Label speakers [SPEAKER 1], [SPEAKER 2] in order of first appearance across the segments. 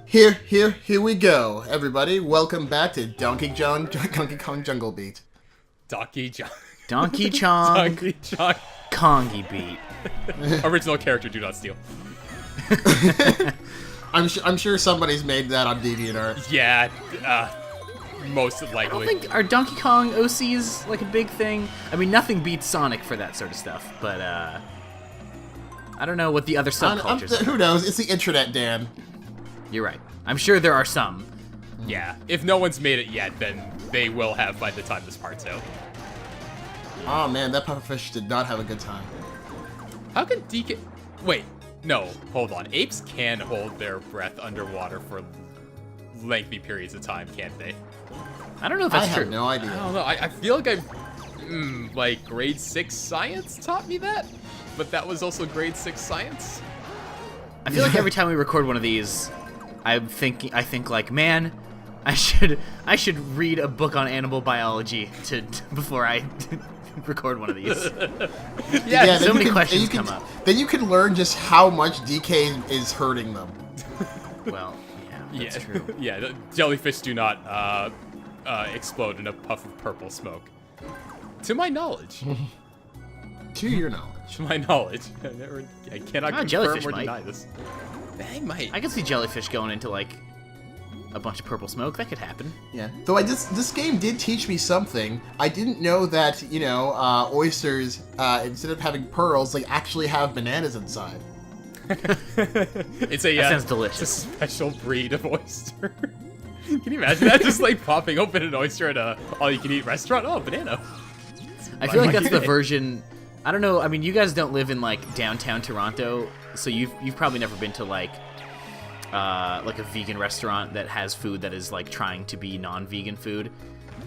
[SPEAKER 1] Here we go, everybody. Welcome back to Donkey Kong Jungle Beat.
[SPEAKER 2] Donkey Chong.
[SPEAKER 3] Donkey Chong.
[SPEAKER 2] Donkey Chong.
[SPEAKER 3] Kongi Beat.
[SPEAKER 2] Original character, do not steal.
[SPEAKER 1] I'm sure somebody's made that on DeviantArt.
[SPEAKER 2] Yeah, most likely.
[SPEAKER 3] I don't think are Donkey Kong OCs like a big thing. I mean, nothing beats Sonic for that sort of stuff, but I don't know what the other subcultures are.
[SPEAKER 1] Who knows? It's the internet, Dan.
[SPEAKER 3] You're right. I'm sure there are some.
[SPEAKER 2] Yeah, if no one's made it yet, then they will have by the time this part's out.
[SPEAKER 1] Oh man, that pufferfish did not have a good time.
[SPEAKER 2] How can DK... Wait, no, hold on. Apes can hold their breath underwater for lengthy periods of time, can't they?
[SPEAKER 3] I don't know if that's
[SPEAKER 1] I
[SPEAKER 3] true.
[SPEAKER 1] have no idea.
[SPEAKER 2] I don't know. I feel like like grade 6 science taught me that, but that was also grade 6 science.
[SPEAKER 3] I feel like every time we record one of these, I think like, man, I should read a book on animal biology before I record one of these.
[SPEAKER 2] Yeah,
[SPEAKER 3] so many questions come up.
[SPEAKER 1] Then you can learn just how much DK is hurting them.
[SPEAKER 3] Well, yeah, that's true.
[SPEAKER 2] Yeah, the jellyfish do not explode in a puff of purple smoke. To my knowledge.
[SPEAKER 1] To your knowledge.
[SPEAKER 2] To my knowledge. I cannot confirm
[SPEAKER 3] jellyfish
[SPEAKER 2] or
[SPEAKER 3] might.
[SPEAKER 2] deny this. They might.
[SPEAKER 3] I can see jellyfish going into like a bunch of purple smoke. That could happen.
[SPEAKER 1] Yeah. Though this game did teach me something. I didn't know that, oysters, instead of having pearls, they actually have bananas inside.
[SPEAKER 2] That
[SPEAKER 3] sounds delicious.
[SPEAKER 2] It's a special breed of oyster. Can you imagine that? Just like popping open an oyster at a all-you-can-eat restaurant? Oh, banana.
[SPEAKER 3] I feel like that's the version. I don't know. I mean, you guys don't live in like downtown Toronto, so you've probably never been to like a vegan restaurant that has food that is like trying to be non-vegan food.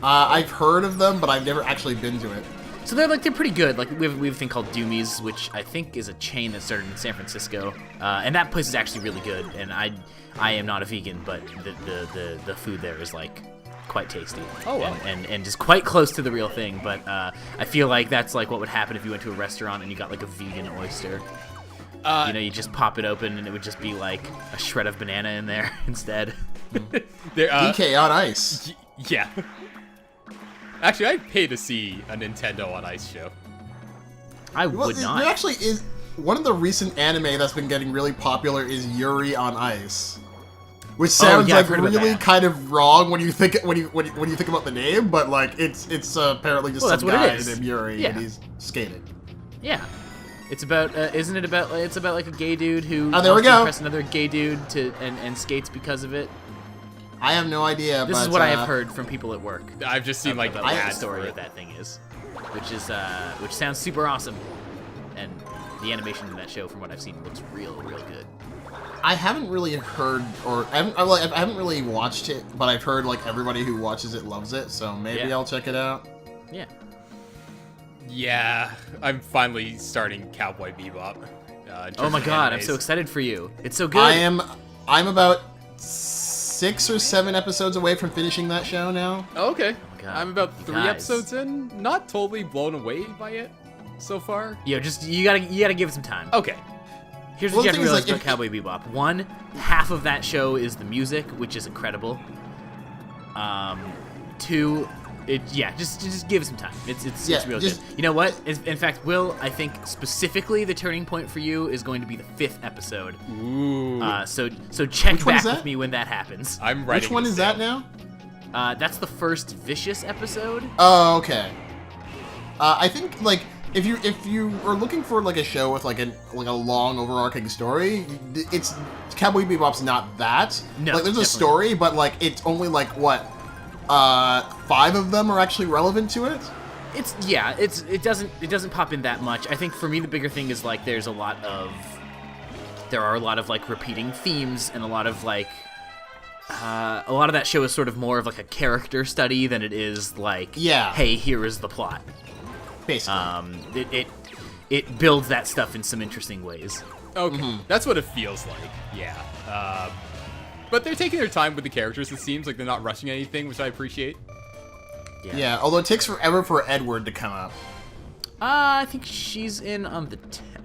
[SPEAKER 1] I've heard of them, but I've never actually been to it. So
[SPEAKER 3] they're pretty good. Like we have a thing called Doomies, which I think is a chain that started in San Francisco, and that place is actually really good. And I am not a vegan, but the food there is like quite tasty.
[SPEAKER 2] Oh, wow.
[SPEAKER 3] And just quite close to the real thing. But I feel like that's like what would happen if you went to a restaurant and you got like a vegan oyster. You just pop it open and it would just be like a shred of banana in there instead.
[SPEAKER 1] DK on ice.
[SPEAKER 2] Yeah. Actually, I'd pay to see a Nintendo on Ice show.
[SPEAKER 3] I would not.
[SPEAKER 1] There actually is one of the recent anime that's been getting really popular is Yuri on Ice, which sounds like really kind of wrong when you think when you think about the name, but like it's apparently just some guy named Yuri and he's skating.
[SPEAKER 3] Yeah. It's about, isn't it about, it's about like a gay dude who
[SPEAKER 1] there we go.
[SPEAKER 3] impress another gay dude and skates because of it.
[SPEAKER 1] I have no idea.
[SPEAKER 3] This is what I have heard from people at work.
[SPEAKER 2] I've just seen like the
[SPEAKER 3] ad story what that thing is, which sounds super awesome, and the animation in that show, from what I've seen, looks real good.
[SPEAKER 1] I haven't really heard, or I haven't really watched it, but I've heard like everybody who watches it loves it, so maybe I'll check it out.
[SPEAKER 3] Yeah.
[SPEAKER 2] Yeah, I'm finally starting Cowboy Bebop.
[SPEAKER 3] Oh my god, I'm so excited for you. It's so good.
[SPEAKER 1] I'm about 6 or 7 episodes away from finishing that show now.
[SPEAKER 2] Oh, okay.
[SPEAKER 3] Oh god,
[SPEAKER 2] I'm about 3 episodes in. Not totally blown away by it so far.
[SPEAKER 3] Yo, just you gotta give it some time.
[SPEAKER 2] Okay.
[SPEAKER 3] Here's what you have to realize about Cowboy Bebop. 1, half of that show is the music, which is incredible. 2, just give it some time. It's real good. You know what? In fact, Will, I think specifically the turning point for you is going to be the 5th episode.
[SPEAKER 2] Ooh.
[SPEAKER 3] So check back with me when that happens.
[SPEAKER 2] I'm writing.
[SPEAKER 1] Which one is that now?
[SPEAKER 3] That's the first Vicious episode.
[SPEAKER 1] Oh, okay. I think like if you are looking for like a show with like a long overarching story, it's Cowboy Bebop's not that.
[SPEAKER 3] No,
[SPEAKER 1] like there's a story, but like it's only like what. 5 of them are actually relevant to it.
[SPEAKER 3] It doesn't pop in that much. I think for me the bigger thing is like there are a lot of like repeating themes, and a lot of that show is sort of more of like a character study than it is like hey, here is the plot.
[SPEAKER 1] Basically.
[SPEAKER 3] It builds that stuff in some interesting ways.
[SPEAKER 2] Okay. That's what it feels like. Yeah. But they're taking their time with the characters. It seems like they're not rushing anything, which I appreciate.
[SPEAKER 1] Yeah, although it takes forever for Edward to come up.
[SPEAKER 3] I think she's in on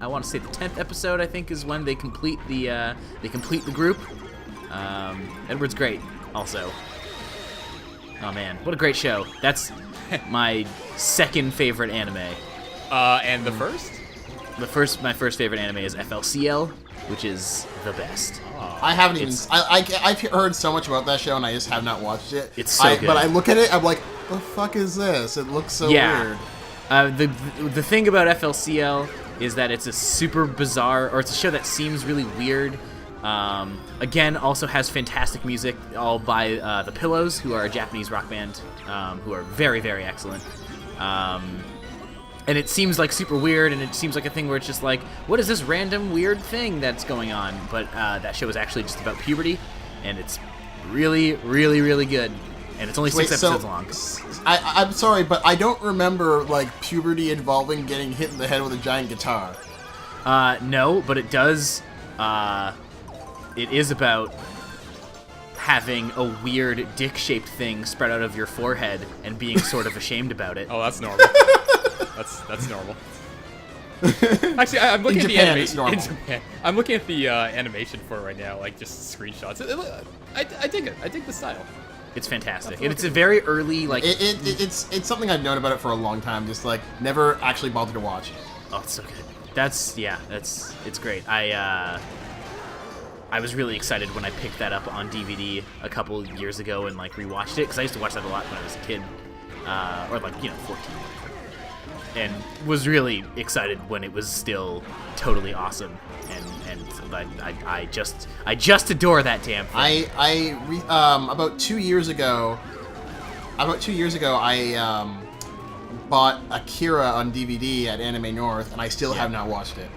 [SPEAKER 3] I want to say the 10th episode. I think is when they complete the group. Edward's great, also. Oh man, what a great show. That's my second favorite anime.
[SPEAKER 2] And the first?
[SPEAKER 3] My first favorite anime is FLCL, which is the best.
[SPEAKER 1] I haven't even. I've heard so much about that show, and I just have not watched it.
[SPEAKER 3] It's so good.
[SPEAKER 1] But I look at it, I'm like, the fuck is this? It looks so weird.
[SPEAKER 3] The thing about FLCL is that it's a super bizarre, or it's a show that seems really weird. Again, also has fantastic music, all by The Pillows, who are a Japanese rock band, who are very, very excellent. And it seems like super weird, and it seems like a thing where it's just like, what is this random weird thing that's going on? But that show is actually just about puberty, and it's really, really, really good. And it's only 6 episodes long.
[SPEAKER 1] I'm sorry, but I don't remember like puberty involving getting hit in the head with a giant guitar.
[SPEAKER 3] No, but it does. It is about having a weird dick-shaped thing spread out of your forehead and being sort of ashamed about it.
[SPEAKER 2] Oh, that's normal. That's normal. Actually, I'm looking at the animation. In Japan, I'm looking at the animation for it right now, like just screenshots. I dig it. I dig the style.
[SPEAKER 3] It's fantastic. And it's a very early, like...
[SPEAKER 1] It's something I've known about it for a long time, just, like, never actually bothered to watch.
[SPEAKER 3] Oh, it's so good. It's great. I was really excited when I picked that up on DVD a couple years ago and, like, rewatched it, because I used to watch that a lot when I was a kid, or, like, 14. And was really excited when it was still totally awesome. And I just adore that damn thing.
[SPEAKER 1] About 2 years ago, I bought Akira on DVD at Anime North, and I still have not watched it.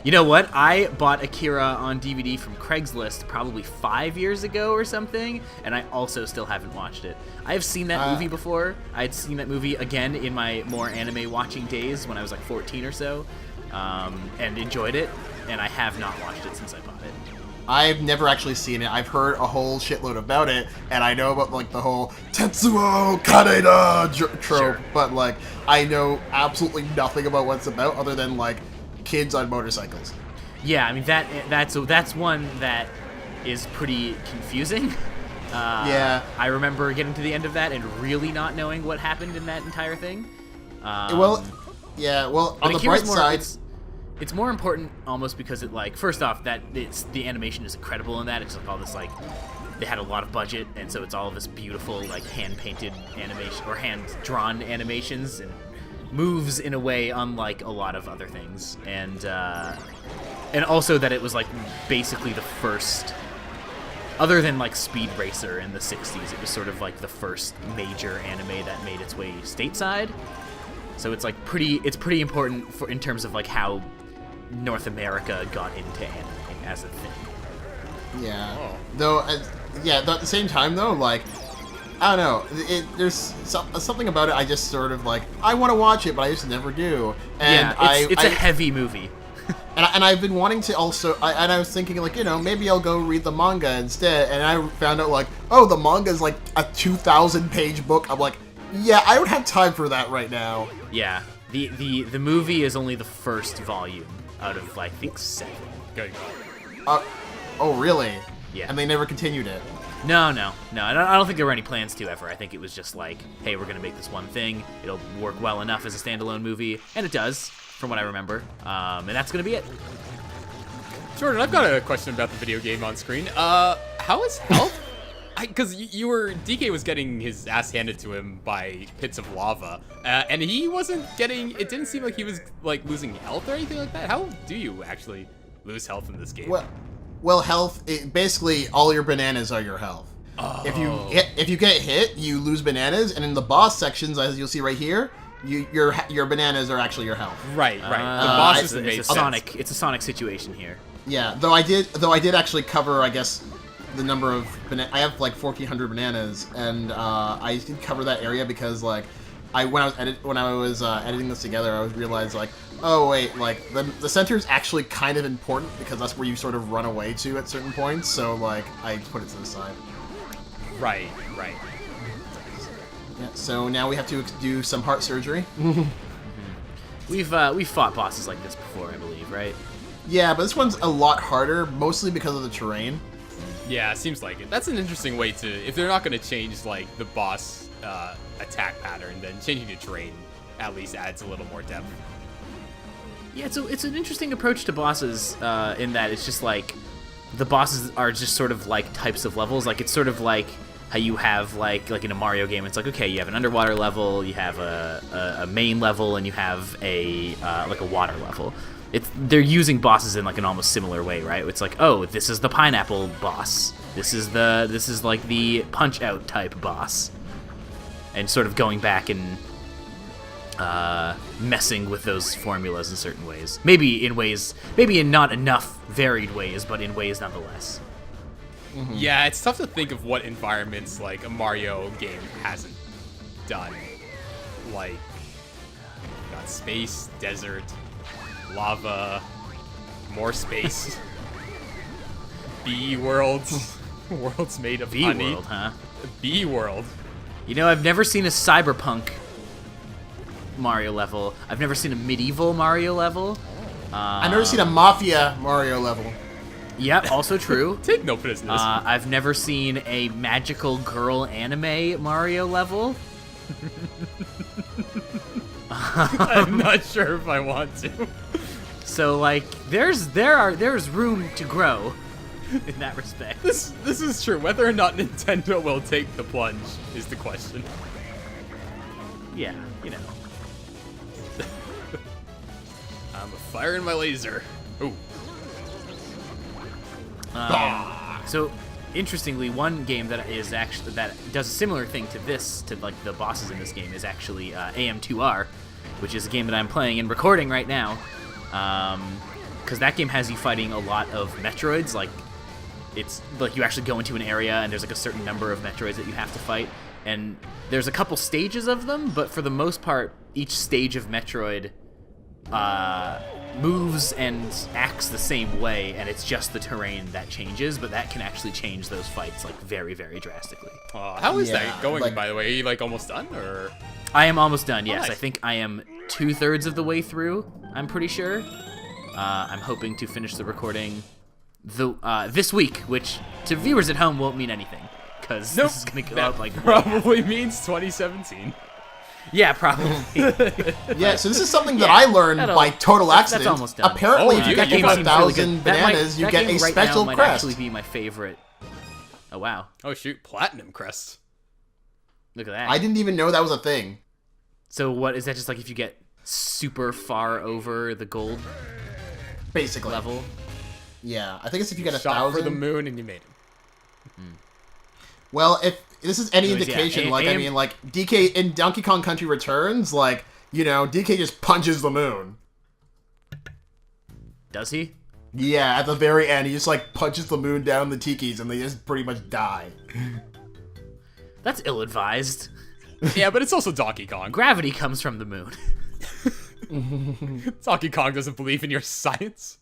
[SPEAKER 3] You know what? I bought Akira on DVD from Craigslist probably 5 years ago or something, and I also still haven't watched it. I have seen that movie before. I had seen that movie again in my more anime watching days when I was like 14 or so, and enjoyed it, and I have not watched it since I bought it.
[SPEAKER 1] I've never actually seen it. I've heard a whole shitload about it, and I know about like the whole Tetsuo Kaneda trope,
[SPEAKER 3] Sure.
[SPEAKER 1] but like I know absolutely nothing about what it's about other than like kids on motorcycles.
[SPEAKER 3] Yeah, I mean that's one that is pretty confusing.
[SPEAKER 1] Yeah.
[SPEAKER 3] I remember getting to the end of that and really not knowing what happened in that entire thing.
[SPEAKER 1] Well, on the bright side,
[SPEAKER 3] it's more important almost because it, like, first off, that the animation is incredible in that. It's like all this, like, they had a lot of budget, and so it's all this beautiful, like, hand-painted animation or hand-drawn animations and moves in a way unlike a lot of other things, and also that it was like basically the first, other than like Speed Racer in the 60s, it was sort of like the first major anime that made its way stateside. So it's like pretty important for in terms of like how North America got into anime as a thing.
[SPEAKER 1] Yeah.
[SPEAKER 2] Oh.
[SPEAKER 1] Though at the same time though, like, I don't know, there's something about it I just sort of like, I want to watch it, but I just never do. And
[SPEAKER 3] yeah, it's a heavy movie.
[SPEAKER 1] and I've been wanting to also, and I was thinking like, you know, maybe I'll go read the manga instead, and I found out like, oh, the manga is like a 2,000-page book. I'm like, yeah, I don't have time for that right now.
[SPEAKER 3] Yeah, the movie is only the first volume out of, I think, 7.
[SPEAKER 2] Good.
[SPEAKER 1] Oh, really?
[SPEAKER 3] Yeah.
[SPEAKER 1] And they never continued it?
[SPEAKER 3] No. I don't think there were any plans to ever. I think it was just like, hey, we're going to make this one thing. It'll work well enough as a standalone movie. And it does, from what I remember. And that's going to be it.
[SPEAKER 2] Jordan, I've got a question about the video game on screen. How is health? Because DK was getting his ass handed to him by pits of lava. And he wasn't getting, it didn't seem like he was like losing health or anything like that. How do you actually lose health in this game?
[SPEAKER 1] Well, health, basically all your bananas are your health.
[SPEAKER 2] Oh.
[SPEAKER 1] If you get hit, you lose bananas, and in the boss sections, as you'll see right here, your bananas are actually your health.
[SPEAKER 2] Right. The boss is the
[SPEAKER 3] Sonic. It's a Sonic situation here.
[SPEAKER 1] Yeah, though I did actually cover, I guess, the number of I have like 1,400 bananas, and I did cover that area because like when I was editing this together, I realized like, oh wait, like the center is actually kind of important because that's where you sort of run away to at certain points. So like I put it to the side.
[SPEAKER 2] Right.
[SPEAKER 1] Yeah. So now we have to do some heart surgery.
[SPEAKER 3] We've fought bosses like this before, I believe, right?
[SPEAKER 1] Yeah, but this one's a lot harder, mostly because of the terrain.
[SPEAKER 2] Yeah, seems like it. That's an interesting way to, if they're not going to change like the boss attack pattern, then changing the terrain at least adds a little more depth.
[SPEAKER 3] Yeah, it's an interesting approach to bosses in that it's just like the bosses are just sort of like types of levels. Like it's sort of like how you have like in a Mario game, it's like, okay, you have an underwater level, you have a main level, and you have a like a water level. They're using bosses in like an almost similar way, right? It's like, oh, this is the pineapple boss. This is like the punch out type boss, and sort of going back and messing with those formulas in certain ways. Maybe in not enough varied ways, but in ways nonetheless.
[SPEAKER 2] Mm-hmm. Yeah, it's tough to think of what environments like a Mario game hasn't done. Like, got space, desert, lava, more space, bee worlds, worlds made of honey.
[SPEAKER 3] Bee world, huh?
[SPEAKER 2] Bee world.
[SPEAKER 3] You know, I've never seen a cyberpunk Mario level. I've never seen a medieval Mario level.
[SPEAKER 1] I've never seen a Mafia Mario level.
[SPEAKER 3] Yep, also true.
[SPEAKER 2] Take no prisoners.
[SPEAKER 3] I've never seen a magical girl anime Mario level.
[SPEAKER 2] I'm not sure if I want to.
[SPEAKER 3] So like, there's room to grow in that respect.
[SPEAKER 2] This is true. Whether or not Nintendo will take the plunge is the question.
[SPEAKER 3] Yeah, you know.
[SPEAKER 2] I'm firing my laser. Ooh.
[SPEAKER 3] So, interestingly, one game that does a similar thing to this, to like the bosses in this game, is actually AM2R, which is a game that I'm playing and recording right now. Because that game has you fighting a lot of Metroids. Like, it's like you actually go into an area and there's like a certain number of Metroids that you have to fight, and there's a couple stages of them, but for the most part, each stage of Metroid moves and acts the same way, and it's just the terrain that changes, but that can actually change those fights like very, very drastically.
[SPEAKER 2] How is that going, by the way? Are you like almost done, or?
[SPEAKER 3] I am almost done, yes.
[SPEAKER 2] Nice.
[SPEAKER 3] I think I am 2/3 of the way through, I'm pretty sure. I'm hoping to finish the recording this week, which to viewers at home won't mean anything, because this is going to go up like
[SPEAKER 2] probably means 2017.
[SPEAKER 3] Yeah, probably.
[SPEAKER 1] Yeah, so this is something that I learned by total accident.
[SPEAKER 3] That's almost done.
[SPEAKER 1] Apparently, if you
[SPEAKER 3] that
[SPEAKER 1] get
[SPEAKER 3] game seems really good.
[SPEAKER 1] 1,000 bananas, you get a
[SPEAKER 3] right
[SPEAKER 1] special
[SPEAKER 3] now might
[SPEAKER 1] crest.
[SPEAKER 3] actually be my favorite. Oh, wow.
[SPEAKER 2] Oh, shoot. Platinum crest.
[SPEAKER 3] Look at that.
[SPEAKER 1] I didn't even know that was a thing.
[SPEAKER 3] So what, is that just like if you get super far over the gold
[SPEAKER 1] Basically.
[SPEAKER 3] level?
[SPEAKER 1] Yeah, I think it's if you get
[SPEAKER 2] Shot
[SPEAKER 1] 1,000.
[SPEAKER 2] for the moon and you made it.
[SPEAKER 1] Well, if this is any
[SPEAKER 3] Anyways,
[SPEAKER 1] indication,
[SPEAKER 3] yeah,
[SPEAKER 1] like, I mean, like, DK in Donkey Kong Country Returns, like, you know, DK just punches the moon.
[SPEAKER 3] Does he?
[SPEAKER 1] Yeah, at the very end, he just, like, punches the moon down the tikis, and they just pretty much die.
[SPEAKER 3] That's ill-advised.
[SPEAKER 2] Yeah, but it's also Donkey Kong.
[SPEAKER 3] Gravity comes from the moon.
[SPEAKER 2] Donkey Kong doesn't believe in your science.